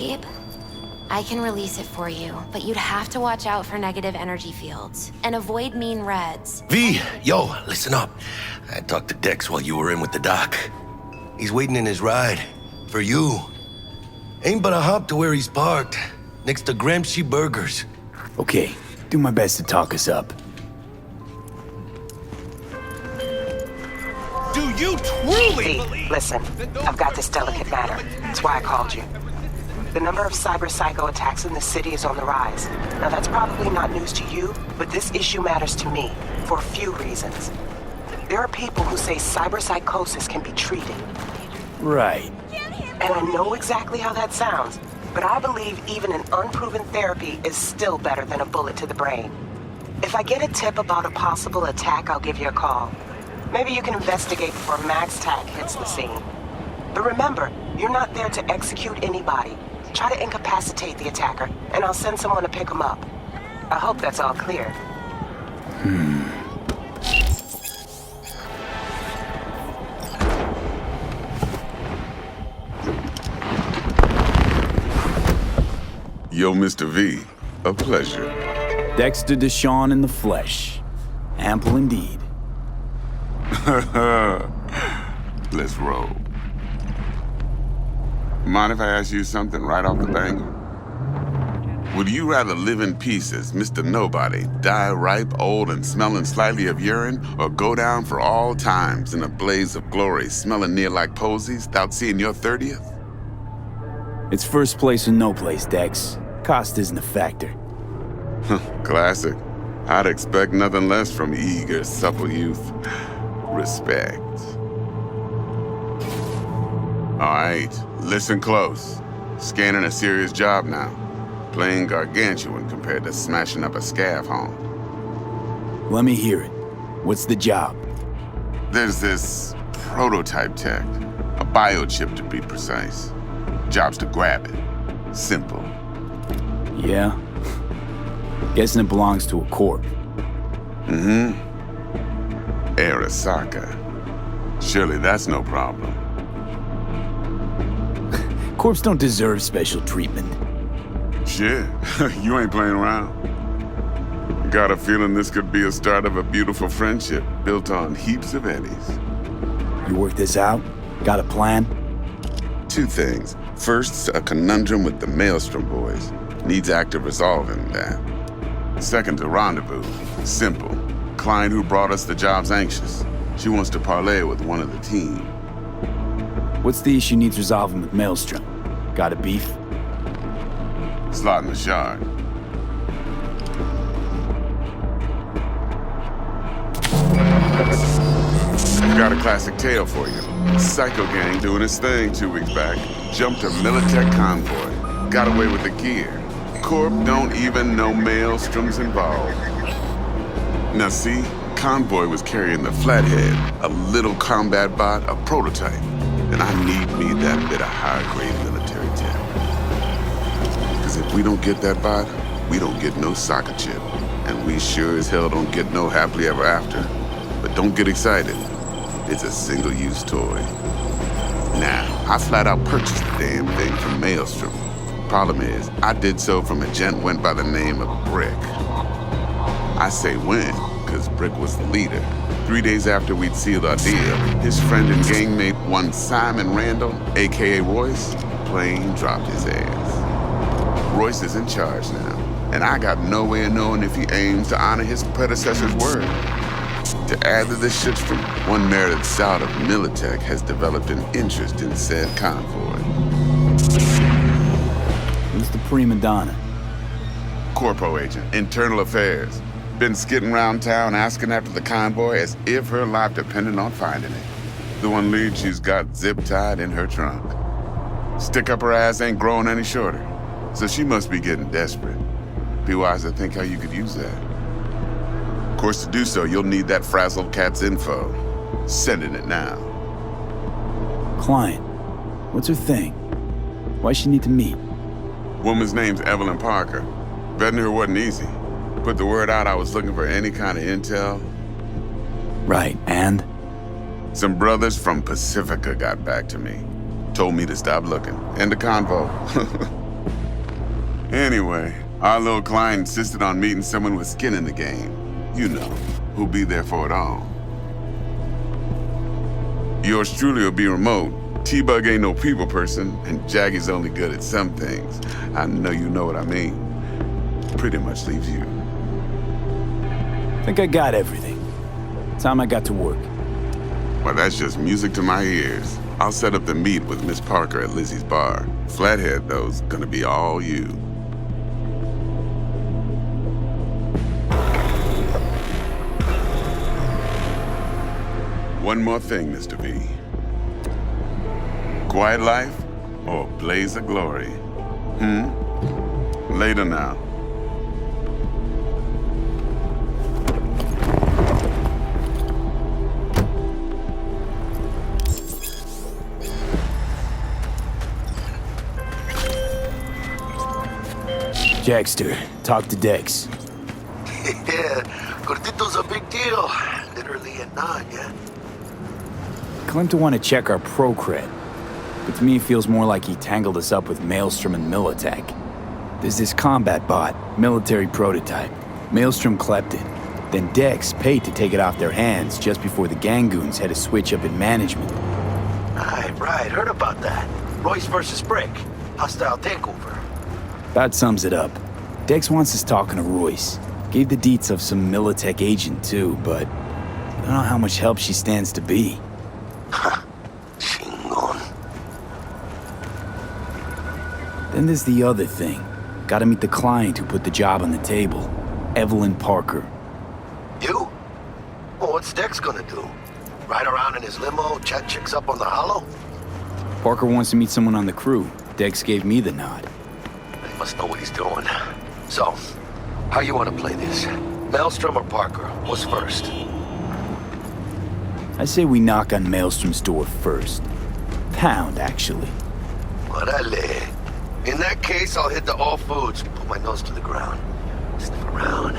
Babe, I can release it for you, but you'd have to watch out for negative energy fields and avoid mean reds. V, yo, listen up. I talked to Dex while you were in with the doc. He's waiting in his ride. For you. Ain't but a hop to where he's parked. Next to Gramsci Burgers. Okay, do my best to talk us up. Do you truly V, listen, I've got this delicate matter. That's why I called you. The number of cyber-psycho attacks in the city is on the rise. Now that's probably not news to you, but this issue matters to me for a few reasons. There are people who say cyber-psychosis can be treated. Right. And I know exactly how that sounds, but I believe even an unproven therapy is still better than a bullet to the brain. If I get a tip about a possible attack, I'll give you a call. Maybe you can investigate before Max Tack hits the scene. But remember, you're not there to execute anybody. Try to incapacitate the attacker, and I'll send someone to pick him up. I hope that's all clear. Yo, Mr. V, a pleasure. Dexter Deshawn in the flesh. Ample indeed. Let's roll. Mind if I ask you something right off the banger? Would you rather live in peace as Mr. Nobody, die ripe, old, and smelling slightly of urine, or go down for all times in a blaze of glory, smelling near like posies, without seeing your 30th? It's first place or no place, Dex. Cost isn't a factor. Classic. I'd expect nothing less from eager, supple youth. Respect. All right, listen close. Scanning a serious job now. Playing gargantuan compared to smashing up a scav home. Let me hear it. What's the job? There's this prototype tech, a biochip to be precise. Job's to grab it. Simple. Yeah? Guessing it belongs to a corp. Mm-hmm. Arasaka. Surely that's no problem. Corps don't deserve special treatment. Shit, you ain't playing around. Got a feeling this could be a start of a beautiful friendship built on heaps of eddies. You work this out? Got a plan? Two things. First, a conundrum with the Maelstrom boys. Needs active resolving that. Second, a rendezvous. Simple. Client who brought us the job's anxious. She wants to parlay with one of the team. What's the issue needs resolving with Maelstrom? Got a beef? Slot in the shard. Got a classic tale for you. Psycho gang doing its thing 2 weeks back. Jumped a Militech convoy. Got away with the gear. Corp don't even know Maelstrom's involved. Now see, convoy was carrying the Flathead, a little combat bot, a prototype. And I need me that bit of high-grade military tech. Because if we don't get that bot, we don't get no soccer chip. And we sure as hell don't get no happily ever after. But don't get excited. It's a single-use toy. Now, I flat out purchased the damn thing from Maelstrom. Problem is, I did so from a gent went by the name of Brick. I say when, because Brick was the leader. 3 days after we'd sealed our deal, his friend and gangmate, one Simon Randall, aka Royce, plain dropped his ass. Royce is in charge now, and I got no way of knowing if he aims to honor his predecessor's word. To add to this shitstorm, one merited scout of Militech has developed an interest in said convoy. Who's the prima donna? Corpo agent, internal affairs. Been skidding around town asking after the convoy as if her life depended on finding it. The one lead she's got zip-tied in her trunk. Stick up her ass ain't growing any shorter, so she must be getting desperate. Be wise to think how you could use that. Of course, to do so, you'll need that frazzled cat's info. Sending it now. Client. What's her thing? Why she need to meet? Woman's name's Evelyn Parker. Betting her wasn't easy. Put the word out I was looking for any kind of intel. Right, and? Some brothers from Pacifica got back to me. Told me to stop looking. End the convo. Anyway, our little client insisted on meeting someone with skin in the game. You know, who'll be there for it all. Yours truly will be remote. T-Bug ain't no people person, and Jaggy's only good at some things. I know you know what I mean. Pretty much leaves you. Think I got everything. Time I got to work. Well, that's just music to my ears. I'll set up the meet with Miss Parker at Lizzie's bar. Flathead, though's gonna be all you. One more thing, Mr. V. Quiet life or blaze of glory? Later now. Jackster, talk to Dex. Yeah, Gordito's a big deal. Literally a nod, yeah? Claimed to want to check our pro cred, but to me it feels more like he tangled us up with Maelstrom and Militech. There's this combat bot, military prototype. Maelstrom clept it. Then Dex paid to take it off their hands just before the Gangoons had a switch up in management. Right, heard about that. Royce versus Brick. Hostile takeover. That sums it up. Dex wants us talking to Royce. Gave the deets of some Militech agent too, but I don't know how much help she stands to be. Chingon. Then there's the other thing. Gotta meet the client who put the job on the table. Evelyn Parker. You? Well, what's Dex gonna do? Ride around in his limo, chat chicks up on the hollow? Parker wants to meet someone on the crew. Dex gave me the nod. He must know what he's doing. So, how you want to play this? Maelstrom or Parker? What's first? I say we knock on Maelstrom's door first. Pound, actually. Orale. In that case, I'll hit the all foods, put my nose to the ground. Sniff around.